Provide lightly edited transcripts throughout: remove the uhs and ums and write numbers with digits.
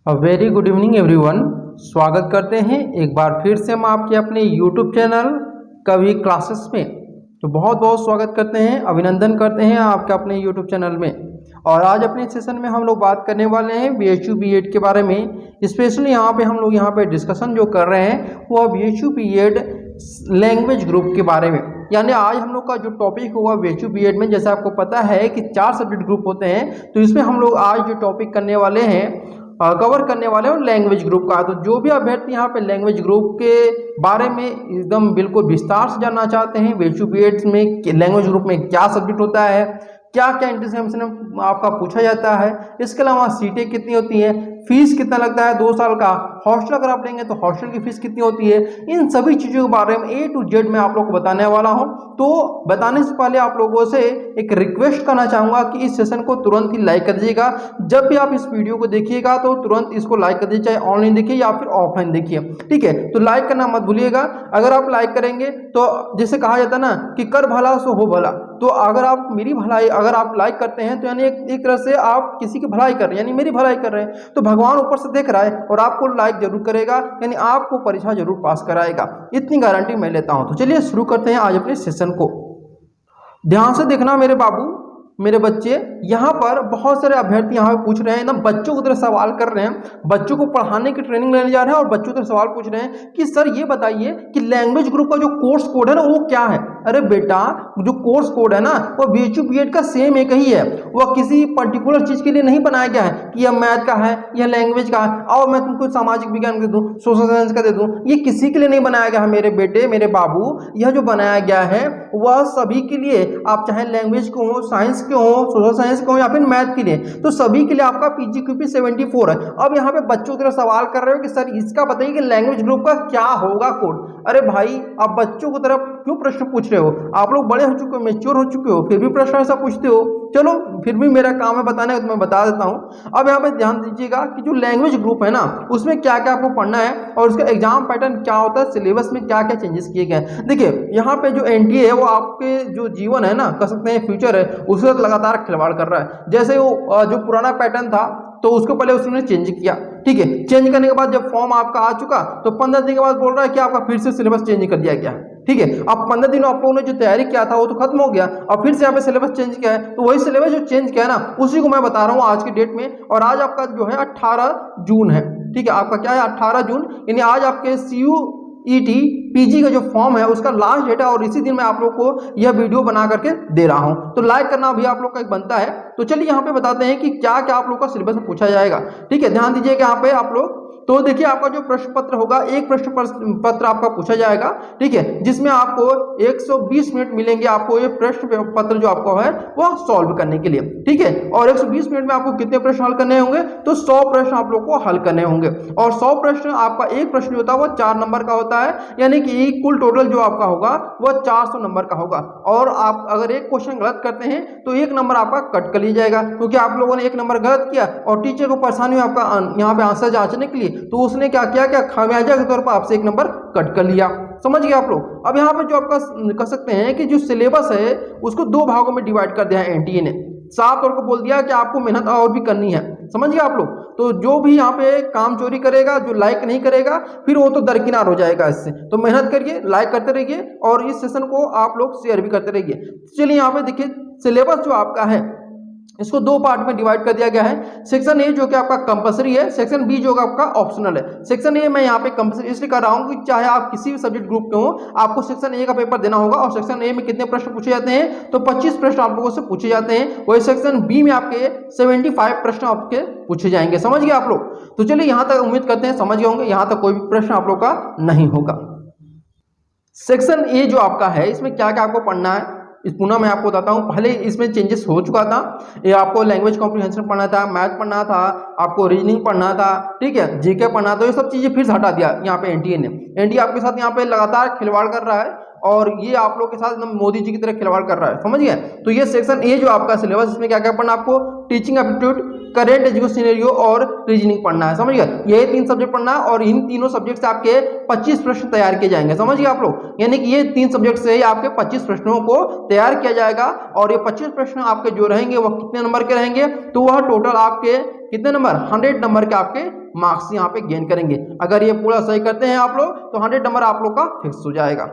Very good evening everyone. स्वागत करते हैं एक बार फिर से हम आपके अपने यूट्यूब चैनल कवि क्लासेस में। तो बहुत बहुत स्वागत करते हैं, अभिनंदन करते हैं आपके अपने यूट्यूब चैनल में। और आज अपने सेशन में हम लोग बात करने वाले हैं बीएचयू बीएड के बारे में। स्पेशली हम लोग यहाँ पे डिस्कशन जो कर रहे हैं वो बीएचयू बीएड लैंग्वेज ग्रुप के बारे में। यानी आज हम लोग का जो टॉपिक होगा बीएचयू बीएड में, जैसे आपको पता है कि 4 सब्जेक्ट ग्रुप होते हैं, तो इसमें हम लोग आज जो टॉपिक करने वाले हैं कवर करने वाले हैं लैंग्वेज ग्रुप का। तो जो भी अभ्यर्थी यहाँ पे लैंग्वेज ग्रुप के बारे में एकदम बिल्कुल विस्तार से जानना चाहते हैं, बीएचयू बीएड में लैंग्वेज ग्रुप में क्या सब्जेक्ट होता है, क्या क्या एग्जामिनेशन आपका पूछा जाता है, इसके अलावा सीटें कितनी होती हैं, फीस कितना लगता है 2 साल का, हॉस्टल अगर आप लेंगे तो हॉस्टल की फीस कितनी होती है, इन सभी चीज़ों के बारे में A to Z मैं आप लोग को बताने वाला हूं। तो बताने से पहले आप लोगों से एक रिक्वेस्ट करना चाहूँगा कि इस सेशन को तुरंत ही लाइक कर दीजिएगा। जब भी आप इस वीडियो को देखिएगा तो तुरंत इसको लाइक कर दीजिए, चाहे ऑनलाइन देखिए या फिर ऑफलाइन देखिए, ठीक है। तो लाइक करना मत भूलिएगा। अगर आप लाइक करेंगे तो जैसे कहा जाता है ना कि कर भला सो हो भला, तो अगर आप मेरी भलाई अगर आप लाइक करते हैं तो यानी एक तरह से आप किसी की भलाई कर रहे हैं, यानी मेरी भलाई कर रहे हैं। तो भगवान ऊपर से देख रहा है और आपको लाइक जरूर करेगा, यानी आपको परीक्षा जरूर पास कराएगा, इतनी गारंटी मैं लेता हूं। तो चलिए शुरू करते हैं आज अपने सेशन को। ध्यान से देखना मेरे बाबू, मेरे बच्चे। यहाँ पर बहुत सारे अभ्यर्थी यहाँ पे पूछ रहे हैं ना, बच्चों को तरह सवाल कर रहे हैं, बच्चों को पढ़ाने की ट्रेनिंग लेने जा रहे हैं और बच्चों तरह सवाल पूछ रहे हैं कि सर ये बताइए कि लैंग्वेज ग्रुप का जो कोर्स कोड है ना वो क्या है। अरे बेटा, जो कोर्स कोड है ना वो बीएचयू बीएड का सेम एक ही है, वह किसी पर्टिकुलर चीज के लिए नहीं बनाया गया है कि यह मैथ का है, यह लैंग्वेज का है, और मैं तुमको सामाजिक विज्ञान का दे दूं, सोशल साइंस का दे दूं। ये किसी के लिए नहीं बनाया गया है मेरे बेटे, मेरे बाबू। यह जो बनाया गया है वह सभी के लिए, आप चाहे लैंग्वेज को हो, साइंस के हो, सोशल साइंस को या फिर मैथ के लिए, तो सभी के लिए आपका PGQP 74 है। अब यहाँ पे बच्चों की तरफ सवाल कर रहे हो कि सर इसका बताइए कि लैंग्वेज ग्रुप का क्या होगा कोड। अरे भाई, आप बच्चों की तरफ क्यों प्रश्न पूछ रहे हो? आप लोग बड़े हो चुके हो, मैच्योर हो चुके हो, फिर भी प्रश्न ऐसा पूछते हो। चलो फिर भी मेरा काम है बताने का, तो मैं बता देता हूँ। अब यहाँ पे ध्यान दीजिएगा कि जो लैंग्वेज ग्रुप है ना उसमें क्या क्या आपको पढ़ना है और उसका एग्जाम पैटर्न क्या होता है, सिलेबस में क्या क्या चेंजेस किए गए हैं। देखिए यहाँ पे जो एनटीए है वो आपके जो जीवन है ना, कह सकते हैं फ्यूचर है, उसके साथ लगातार खिलवाड़ कर रहा है। जैसे वो जो पुराना पैटर्न था तो उसको पहले उसने चेंज किया, ठीक है। चेंज करने के बाद जब फॉर्म आपका आ चुका तो 15 दिन के बाद बोल रहा है कि आपका फिर से सिलेबस चेंज कर दिया गया, ठीक है। अब 15 दिन आप लोगों ने जो तैयारी किया था वो तो खत्म हो गया, अब फिर से यहाँ पे सिलेबस चेंज किया है। तो वही सिलेबस जो चेंज किया है ना उसी को मैं बता रहा हूँ आज की डेट में। और आज आपका जो है 18 जून है, ठीक है। आपका क्या है 18 जून, यानी आज आपके CUET PG का जो फॉर्म है उसका लास्ट डेट है और इसी दिन मैं आप लोग को यह वीडियो बना करके दे रहा हूं। तो लाइक करना भी आप लोग का एक बनता है। तो चलिए यहाँ पे बताते हैं कि क्या क्या आप लोग का सिलेबस में पूछा जाएगा, ठीक है। ध्यान दीजिएगा यहाँ पे आप लोग। तो देखिए आपका जो प्रश्न पत्र होगा, एक प्रश्न पत्र आपका पूछा जाएगा, ठीक है, जिसमें आपको 120 मिनट मिलेंगे आपको ये प्रश्न पत्र जो आपको है वह सॉल्व करने के लिए, ठीक है। और 120 मिनट में आपको कितने प्रश्न हल करने होंगे? तो 100 प्रश्न आप लोग को हल करने होंगे। और 100 प्रश्न आपका एक प्रश्न होता है वो 4 नंबर का होता है, यानी कि कुल टोटल जो आपका होगा वह 400 नंबर का होगा। और आप अगर एक क्वेश्चन गलत करते हैं तो 1 नंबर आपका कट कर लिया जाएगा, क्योंकि आप लोगों ने 1 नंबर गलत किया और टीचर को परेशानी हुई आपका यहाँ पे आंसर जांचने के लिए, तो उसने क्या किया, क्या खामियाजा के तौर पर आपसे 1 नंबर कट कर लिया। समझ गए आप लोग? अब यहाँ पे जो आपका कह सकते हैं कि जो सिलेबस है उसको 2 भागों में डिवाइड कर दिया है एनटीए ने। साफ तौर पर बोल दिया कि आपको मेहनत और भी करनी है। समझ गए आप लोग? तो जो भी यहाँ पे काम चोरी करेगा, जो लाइक नहीं करेगा, फिर वो तो दरकिनार हो जाएगा इससे। तो मेहनत करिए, लाइक करते रहिए और इस सेशन को आप लोग शेयर भी करते रहिए। चलिए यहाँ पे देखिए सिलेबस जो आपका है इसको 2 पार्ट में डिवाइड कर दिया गया है। सेक्शन ए जो कि आपका कंपलसरी है, सेक्शन बी जो आपका ऑप्शनल है। सेक्शन ए मैं यहाँ पे कंपलसरी इसलिए कर रहा हूँ कि चाहे आप किसी भी सब्जेक्ट ग्रुप के हो, आपको सेक्शन ए का पेपर देना होगा। और सेक्शन ए में कितने प्रश्न पूछे जाते हैं? तो 25 प्रश्न आप लोगों से पूछे जाते हैं। वही सेक्शन बी में आपके 75 प्रश्न आपके पूछे जाएंगे। समझ गए आप लोग? तो चलिए यहाँ तक उम्मीद करते हैं समझ गए होंगे, यहाँ तक कोई भी प्रश्न आप लोग का नहीं होगा। सेक्शन ए जो आपका है इसमें क्या क्या आपको पढ़ना है इस पुनः मैं आपको बताता हूँ। पहले इसमें चेंजेस हो चुका था, ये आपको लैंग्वेज कॉम्प्रिहेंशन पढ़ना था, मैथ पढ़ना था, आपको रीजनिंग पढ़ना था, ठीक है, जीके पढ़ना था। ये सब चीज़ें फिर से हटा दिया यहाँ पे एनटीए ने। एनटीए आपके साथ यहाँ पे लगातार खिलवाड़ कर रहा है और ये आप लोग के साथ एकदम मोदी जी की तरह खिलवाड़ कर रहा है, समझ गए। तो ये सेक्शन ए जो आपका सिलेबस, इसमें क्या क्या पढ़ना आपको, teaching aptitude, current education scenario और रीजनिंग पढ़ना है, समझ गए। ये 3 सब्जेक्ट पढ़ना है और इन तीनों सब्जेक्ट से आपके 25 प्रश्न तैयार किए जाएंगे, समझ गए आप लोग। यानी कि ये 3 सब्जेक्ट से आपके 25 प्रश्नों को तैयार किया जाएगा और ये 25 प्रश्न आपके जो रहेंगे वह कितने नंबर के रहेंगे, तो वह टोटल आपके कितने नंबर, 100 नंबर के आपके मार्क्स यहाँ पे गेन करेंगे। अगर ये पूरा सही करते हैं आप लोग तो 100 नंबर आप लोग का फिक्स हो जाएगा।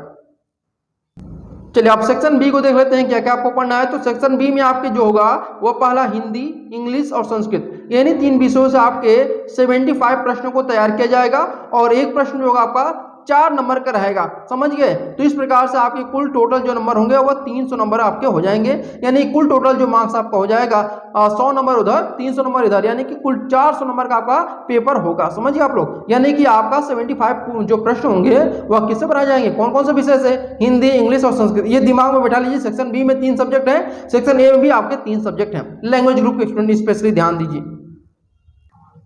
चलिए आप सेक्शन बी को देख लेते हैं क्या क्या आपको पढ़ना है। तो सेक्शन बी में आपके जो होगा वो पहला हिंदी, इंग्लिश और संस्कृत, यानी 3 विषयों से आपके 75 प्रश्नों को तैयार किया जाएगा और एक प्रश्न जो होगा आपका 4 नंबर का रहेगा, समझ गए। तो इस प्रकार से आपके कुल टोटल जो नंबर होंगे वो 300 नंबर आपके हो जाएंगे, यानी कुल टोटल जो मार्क्स आपका हो जाएगा 100 नंबर उधर, 300 नंबर इधर, यानी कि कुल 400 नंबर का आपका पेपर होगा, समझिए आप लोग। यानी कि आपका 75 जो प्रश्न होंगे वह किससे बनाए जाएंगे, कौन कौन से विषय से, हिंदी, इंग्लिश और संस्कृत। ये दिमाग में बैठा लीजिए। सेक्शन बी में 3 सब्जेक्ट है, सेक्शन ए में भी आपके 3 सब्जेक्ट हैं। लैंग्वेज ग्रुप के स्टूडेंट स्पेशली ध्यान दीजिए।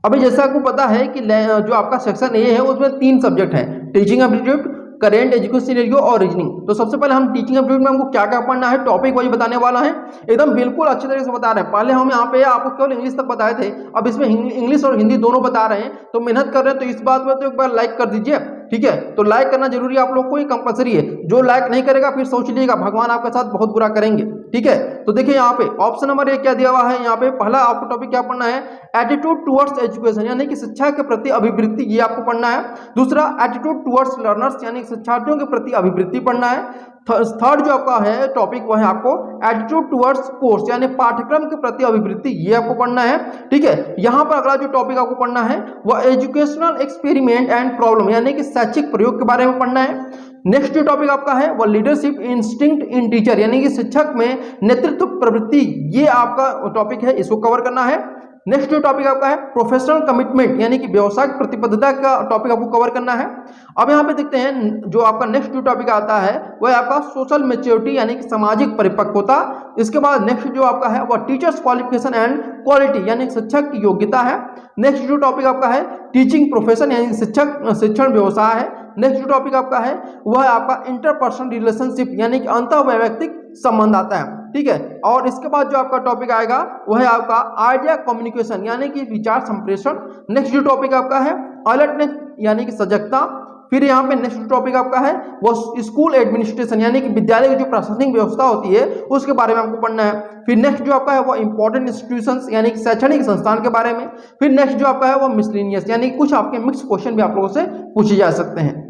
अभी जैसा आपको पता है कि जो आपका सेक्शन ए है उसमें 3 सब्जेक्ट हैं, teaching aptitude, current education scenario और रीजनिंग। तो सबसे पहले हम टीचिंग एप्टीट्यूड में हमको क्या क्या पढ़ना है, टॉपिक वाइज बताने वाला है, एकदम बिल्कुल अच्छी तरीके से बता रहे हैं। पहले हम यहाँ पे आपको केवल इंग्लिश तक बताए थे, अब इसमें इंग्लिश और हिंदी दोनों बता रहे हैं। तो मेहनत कर रहे हैं तो इस बात में तो एक बार लाइक कर दीजिए, ठीक है। तो लाइक करना जरूरी आप लोग को, ये कंपलसरी है। जो लाइक नहीं करेगा फिर सोच लीजिएगा भगवान आपके साथ बहुत बुरा करेंगे, ठीक है। तो देखिए यहाँ पे ऑप्शन नंबर 1 क्या दिया हुआ है, यहाँ पे पहला आपको टॉपिक क्या पढ़ना है, एटीट्यूड टुवर्ड्स एजुकेशन, यानी कि शिक्षा के प्रति अभिवृत्ति, ये आपको पढ़ना है। दूसरा एटीट्यूड टुवर्ड्स लर्नर्स, यानी शिक्षार्थियों के प्रति अभिवृत्ति पढ़ना है। थर्ड जो आपका है टॉपिक वह है आपको एटीट्यूड टुवर्ड्स कोर्स, यानी पाठ्यक्रम के प्रति अभिवृत्ति, ये आपको पढ़ना है, ठीक है। यहाँ पर अगला जो टॉपिक आपको पढ़ना है वह एजुकेशनल एक्सपेरिमेंट एंड प्रॉब्लम, यानी कि शैक्षिक प्रयोग के बारे में पढ़ना है। नेक्स्ट जो टॉपिक आपका है वह लीडरशिप इंस्टिंक्ट इन टीचर, यानी कि शिक्षक में नेतृत्व प्रवृत्ति, ये आपका टॉपिक है, इसको कवर करना है। नेक्स्ट जो टॉपिक आपका है प्रोफेशनल कमिटमेंट, यानी कि व्यवसायिक प्रतिबद्धता का टॉपिक आपको कवर करना है। अब यहाँ पे देखते हैं जो आपका नेक्स्ट जो टॉपिक आता है वह आपका सोशल मैच्योरिटी, यानी कि सामाजिक परिपक्वता। इसके बाद नेक्स्ट जो आपका है वह टीचर्स क्वालिफिकेशन एंड क्वालिटी, यानी शिक्षक की योग्यता है। नेक्स्ट जो टॉपिक आपका है टीचिंग प्रोफेशन, यानी शिक्षण व्यवसाय है। नेक्स्ट जो टॉपिक आपका है वह आपका इंटरपर्सनल रिलेशनशिप, यानी कि अंतःवैयक्तिक संबंध आता है, ठीक है। और इसके बाद जो आपका टॉपिक आएगा वह है आपका आइडिया कम्युनिकेशन, यानी कि विचार संप्रेषण। नेक्स्ट जो टॉपिक आपका है अलर्टनेस, यानी कि सजगता। फिर यहाँ पे नेक्स्ट टॉपिक आपका है वो स्कूल एडमिनिस्ट्रेशन, यानी कि विद्यालय की जो प्रशासनिक व्यवस्था होती है उसके बारे में आपको पढ़ना है। फिर नेक्स्ट जो आपका है वो इंपॉर्टेंट इंस्टीट्यूशंस, यानी कि शैक्षणिक संस्थान के बारे में। फिर नेक्स्ट जो आपका है वो मिसलेनियस, यानी कुछ आपके मिक्स क्वेश्चन भी आप लोगों से पूछे जा सकते हैं।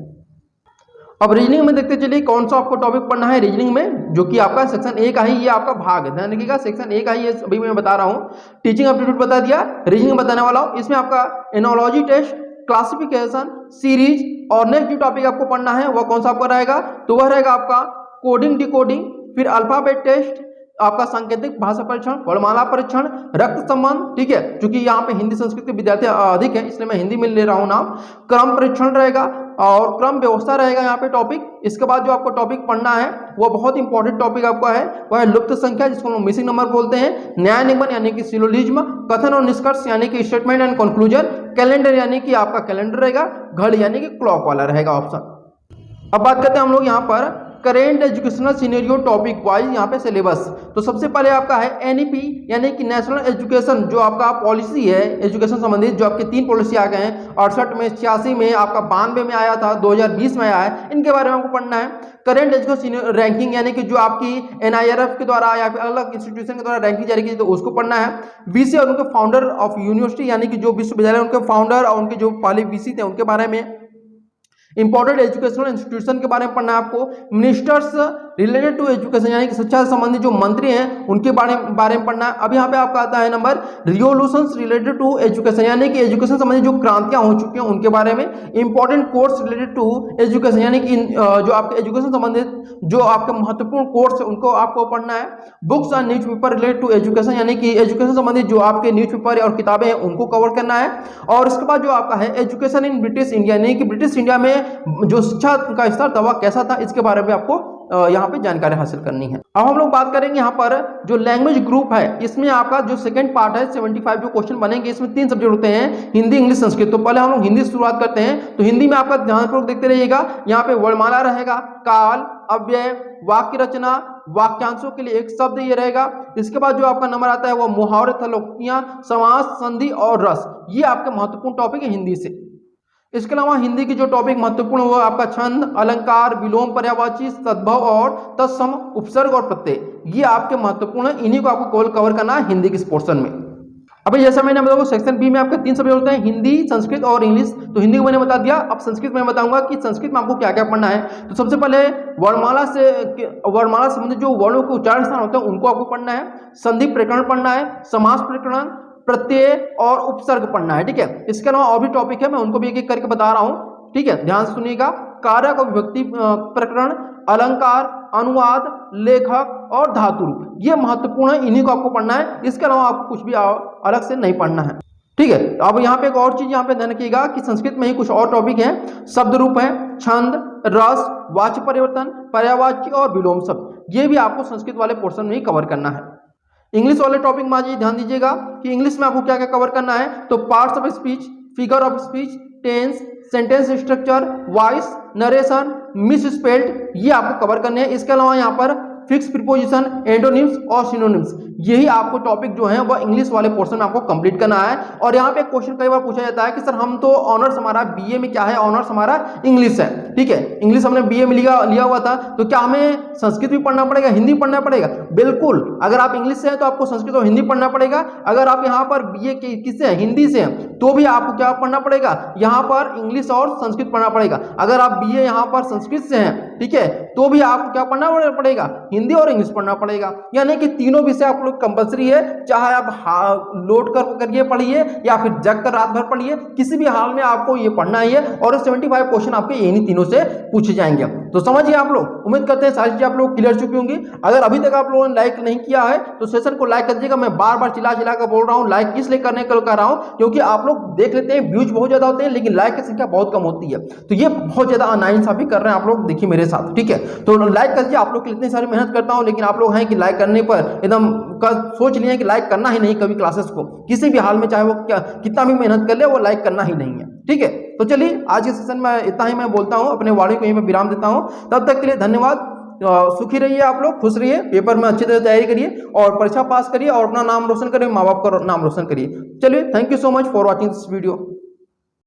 अब रीजनिंग में देखते चलिए कौन सा आपको टॉपिक पढ़ना है रीजनिंग में, जो कि आपका सेक्शन ए का ही ये आपका भाग है, ध्यान रखिएगा। सेक्शन ए का ही अभी मैं बता रहा हूँ। टीचिंग एप्टीट्यूड बता दिया, रीजनिंग बताने वाला हूँ। इसमें आपका एनोलॉजी टेस्ट, क्लासिफिकेशन, सीरीज और नेक्स्ट जो टॉपिक आपको पढ़ना है वह कौन सा आपका रहेगा, तो वह रहेगा आपका कोडिंग डिकोडिंग। फिर अल्फाबेट टेस्ट, आपका सांकेतिक भाषा परीक्षण, वर्णमाला परीक्षण, रक्त संबंध, ठीक है। क्योंकि यहाँ पे हिंदी संस्कृत के विद्यार्थी अधिक है इसलिए मैं हिंदी में ले रहा हूँ नाम। क्रम परीक्षण रहेगा और क्रम व्यवस्था रहेगा यहाँ पे टॉपिक। इसके बाद जो आपको टॉपिक पढ़ना है वो बहुत इंपॉर्टेंट टॉपिक आपका है, वह है लुप्त संख्या, जिसको हम मिसिंग नंबर बोलते हैं। न्याय निगमन, यानी कि सिलोजिज्म। कथन और निष्कर्ष, यानी कि स्टेटमेंट एंड कंक्लूजन। कैलेंडर, यानी कि आपका कैलेंडर रहेगा। घड़ी, यानी कि क्लॉक वाला रहेगा ऑप्शन। अब बात करते हैं हम लोग यहाँ पर current educational scenario topic wise यहाँ पे सिलेबस। तो सबसे पहले आपका है एनईपी, यानी कि नेशनल एजुकेशन, जो आपका पॉलिसी है एजुकेशन संबंधित, जो आपके 3 पॉलिसी आ गए हैं, 68 में, 86 में, आपका 92 में आया था, 2020 में आया है, इनके बारे में आपको पढ़ना है। करेंट एजुकेशन रैंकिंग, यानी कि जो आपकी NIRF के द्वारा या फिर अलग इंस्टीट्यूशन के द्वारा रैंकिंग जारी की तो उसको पढ़ना है। वीसी और उनके फाउंडर ऑफ यूनिवर्सिटी, यानी कि जो विश्वविद्यालय उनके फाउंडर और उनके जो पहले वीसी थे उनके बारे में। इंपॉर्टेंट एजुकेशनल इंस्टीट्यूशन के बारे में पढ़ना है आपको। मिनिस्टर्स रिलेटेड टू एजुकेशन, यानी कि शिक्षा से संबंधित जो मंत्री हैं उनके बारे में पढ़ना है। अब यहाँ पे आपका आता है number revolutions related to education, यानी कि एजुकेशन संबंधित जो क्रांतियां हो चुकी हैं उनके बारे में। Important course related to education, यानी कि जो आपके एजुकेशन संबंधित जो आपके महत्वपूर्ण कोर्स है उनको आपको पढ़ना है। Books and newspaper related to education, यानी कि एजुकेशन संबंधित जो आपके न्यूज पेपर और किताबें हैं उनको कवर करना है। और इसके बाद जो आपका है एजुकेशन इन ब्रिटिश इंडिया, यानी कि ब्रिटिश इंडिया में जो शिक्षा का स्तर था वह कैसा था, इसके बारे में आपको यहाँ पे जानकारी हासिल करनी है। अब हम लोग बात करेंगे यहाँ पर जो लैंग्वेज ग्रुप है, इसमें आपका जो सेकंड पार्ट है 75 जो क्वेश्चन बनेंगे, इसमें 3 सब्जेक्ट होते हैं, हिंदी, इंग्लिश, संस्कृत। तो पहले हम लोग हिंदी से शुरुआत करते हैं। तो हिंदी में आपका ध्यानपूर्वक देखते रहिएगा। यहाँ पे वर्णमाला रहेगा, काल, अव्यय, वाक्य रचना, वाक्यांशों के लिए एक शब्द ये रहेगा। इसके बाद जो आपका नंबर आता है वो मुहावरे तथा लोकोक्तियां, समास, संधि और रस, ये आपके महत्वपूर्ण टॉपिक है हिंदी से। इसके अलावा हिंदी की जो टॉपिक महत्वपूर्ण है वो आपका छंद, अलंकार, विलोम, पर्यायवाची, सद्भव और तत्सम, उपसर्ग और प्रत्यय, ये आपके महत्वपूर्ण है। इन्हीं को आपको कवर करना है हिंदी के इस पोर्शन में। अभी जैसा मैंने बताया सेक्शन बी में आपके 3 सब्जेक्ट होते हैं, हिंदी, संस्कृत और इंग्लिश। तो हिंदी को मैंने बता दिया, अब संस्कृत में बताऊंगा कि संस्कृत में आपको क्या क्या पढ़ना है। तो सबसे पहले वर्णमाला से संबंधित जो वर्णों के उच्चारण स्थान होते हैं उनको आपको पढ़ना है, संधि प्रकरण पढ़ना है, समास प्रकरण, प्रत्यय और उपसर्ग पढ़ना है, ठीक है। इसके अलावा और भी टॉपिक है, मैं उनको भी एक एक करके बता रहा हूँ, ठीक है, ध्यान से सुनिएगा। कारक और विभक्ति प्रकरण, अलंकार, अनुवाद, लेखक और धातु रूप, ये महत्वपूर्ण है, इन्हीं को आपको पढ़ना है। इसके अलावा आपको कुछ भी अलग से नहीं पढ़ना है, ठीक है। अब यहाँ पे एक और चीज यहाँ पे ध्यान रखिएगा कि संस्कृत में ही कुछ और टॉपिक हैं, शब्द रूप है, छंद, रस, वाच्य परिवर्तन, पर्यायवाची और विलोम शब्द, ये भी आपको संस्कृत वाले पोर्शन में ही कवर करना है। इंग्लिश वाले टॉपिक में आज ध्यान दीजिएगा कि इंग्लिश में आपको क्या क्या कवर करना है। तो parts of speech, figure of speech, tense, sentence structure, voice, narration, misspelled, ये आपको कवर करने हैं। इसके अलावा यहाँ पर फिक्स प्रीपोजिशन, एंटोनिम्स और सिनोनिम्स, यही आपको टॉपिक जो है वह इंग्लिश वाले पोर्शन में आपको कंप्लीट करना है। और यहाँ पे क्वेश्चन कई बार पूछा जाता है कि सर हम तो ऑनर्स हमारा बीए में क्या है, ऑनर्स हमारा इंग्लिश है, ठीक है, इंग्लिश हमने बीए में लिया हुआ था, तो क्या हमें संस्कृत भी पढ़ना पड़ेगा, हिंदी पढ़ना पड़ेगा? बिल्कुल, अगर आप इंग्लिश से हैं तो आपको संस्कृत और हिंदी पढ़ना पड़ेगा। अगर आप यहाँ पर बीए किससे हैं, हिंदी से हैं, तो भी आपको क्या पढ़ना पड़ेगा, यहाँ पर इंग्लिश और संस्कृत पढ़ना पड़ेगा। अगर आप बीए यहाँ पर संस्कृत से हैं, ठीक है, तो भी आपको क्या पढ़ना पड़ेगा, हिंदी और इंग्लिश पढ़ना पड़ेगा। यानी कि तीनों विषय आप लोग कंपलसरी है, चाहे आप लोड करके पढ़िए या फिर जग कर रात भर पढ़िए, किसी भी हाल में आपको ये पढ़ना ही है। और 75 क्वेश्चन आपके इन्हीं तीनों से पूछे जाएंगे। तो समझिए आप लोग, उम्मीद करते हैं सारी चीजें आप लोग क्लियर चुकी होंगी। अगर अभी तक आप लोगों ने लाइक नहीं किया है तो सेशन को लाइक कर दीजिएगा। मैं बार बार चिल्ला कर बोल रहा हूँ, लाइक इसलिए करने को कह रहा हूँ क्योंकि आप लोग देख लेते हैं व्यूज बहुत ज्यादा होते हैं लेकिन लाइक की संख्या बहुत कम होती है। तो ये बहुत ज्यादा अनाइंसाफी कर रहे हैं आप लोग, देखिए मेरे साथ, ठीक है। तो लाइक कर दीजिए, आप लोग इतनी सारी मेहनत करता हूँ लेकिन आप लोग हैं कि लाइक करने पर एकदम सोच लिए कि लाइक करना ही नहीं कभी क्लासेस को, किसी भी हाल में, चाहे वो कितना भी मेहनत कर ले, वो लाइक करना ही नहीं है, ठीक है। तो चलिए आज के सेशन में इतना ही मैं बोलता हूँ, अपने वाणी को यहीं पर विराम देता हूँ। तब तक के लिए धन्यवाद, सुखी रहिए आप लोग, खुश रहिए, पेपर में अच्छी तरह तैयारी करिए और परीक्षा पास करिए और अपना नाम रोशन करिए, माँ बाप का नाम रोशन करिए। चलिए, thank you so much for watching this video.